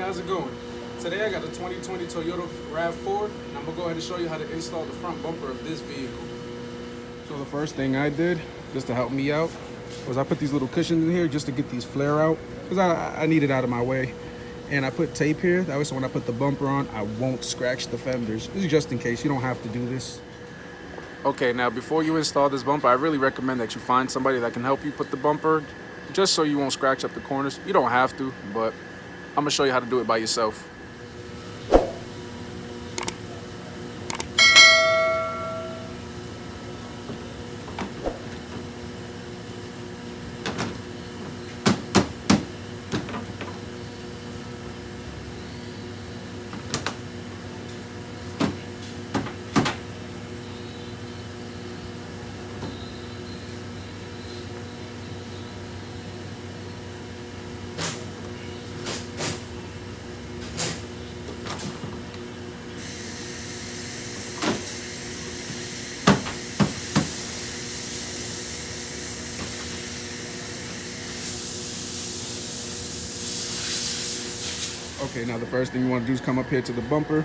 how's it going? Today I got a 2020 Toyota RAV4 and I'm going to go ahead and show you how to install the front bumper of this vehicle. So the first thing I did, just to help me out, was I put these little cushions in here just to get these flare out, because I need it out of my way. And I put tape here, that way so when I put the bumper on, I won't scratch the fenders. This is just in case, you don't have to do this. Okay, now before you install this bumper, I really recommend that you find somebody that can help you put the bumper, just so you won't scratch up the corners. You don't have to, but I'm gonna show you how to do it by yourself. Okay, now the first thing you want to do is come up here to the bumper.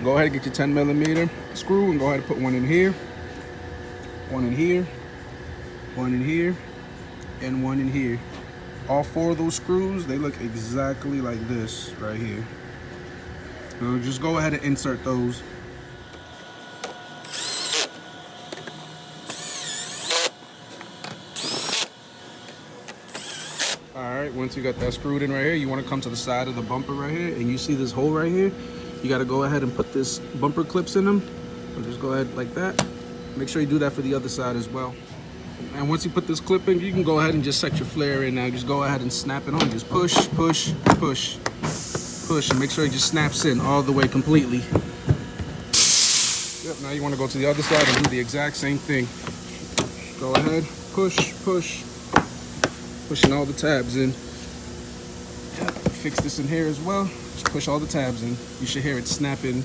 Go ahead and get your 10mm screw and go ahead and put one in here, one in here, one in here, and one in here. All four of those screws, they look exactly like this right here. So just go ahead and insert those. Alright, once you got that screwed in right here, you want to come to the side of the bumper right here, and you see this hole right here. You got to go ahead and put this bumper clips in them. So just go ahead like that. Make sure you do that for the other side as well. And once you put this clip in, you can go ahead and just set your flare in now. Just go ahead and snap it on. Just push, push, push, push, and make sure it just snaps in all the way completely. Yep, now you want to go to the other side and do the exact same thing. Go ahead, push, push, pushing all the tabs in. Fix this in here as well. Just push all the tabs in. You should hear it snapping.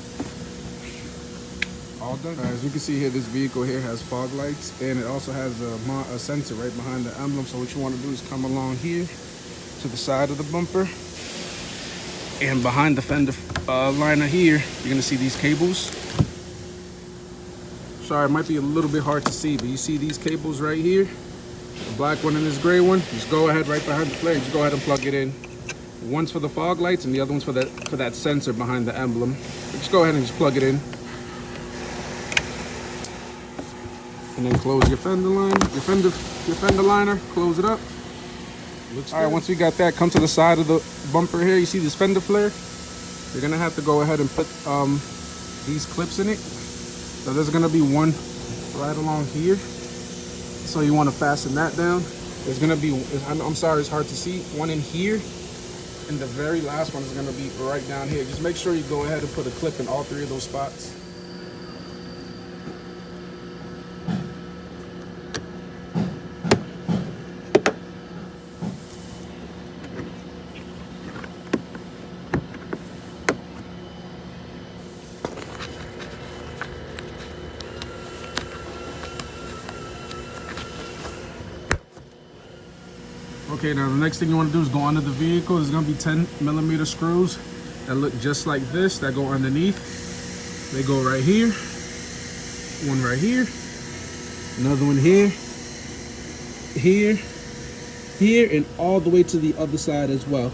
All done. As you can see here, this vehicle here has fog lights, and it also has a sensor right behind the emblem. So what you want to do is come along here to the side of the bumper, and behind the fender liner here, you're gonna see these cables. Sorry, it might be a little bit hard to see, but you see these cables right here, the black one and this gray one. Just go ahead right behind the flare. Just go ahead and plug it in. One's for the fog lights, and the other one's for that sensor behind the emblem. Just go ahead and just plug it in. And then close your fender line, your fender liner, close it up. All right, once we got that, come to the side of the bumper here. You see this fender flare? You're gonna have to go ahead and put these clips in it. So there's gonna be one right along here. So you wanna fasten that down. There's gonna be, I'm sorry, it's hard to see, one in here. And the very last one is gonna be right down here. Just make sure you go ahead and put a clip in all three of those spots. Okay, now the next thing you want to do is go under the vehicle. There's going to be 10mm screws that look just like this that go underneath. They go right here, one right here, another one here, here, here, and all the way to the other side as well.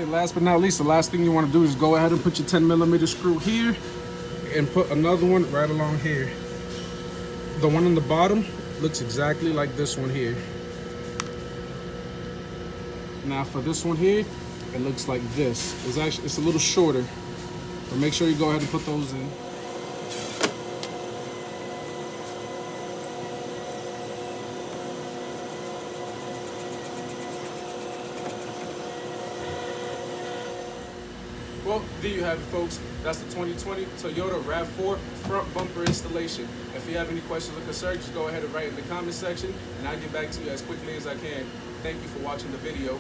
Last but not least, the last thing you want to do is go ahead and put your 10mm screw here and put another one right along here. The one on the bottom looks exactly like this one here. Now for this one here, it looks like this. It's a little shorter, but make sure you go ahead and put those in. Well, there you have it, folks. That's the 2020 Toyota RAV4 front bumper installation. If you have any questions or concerns, just go ahead and write in the comment section, and I'll get back to you as quickly as I can. Thank you for watching the video.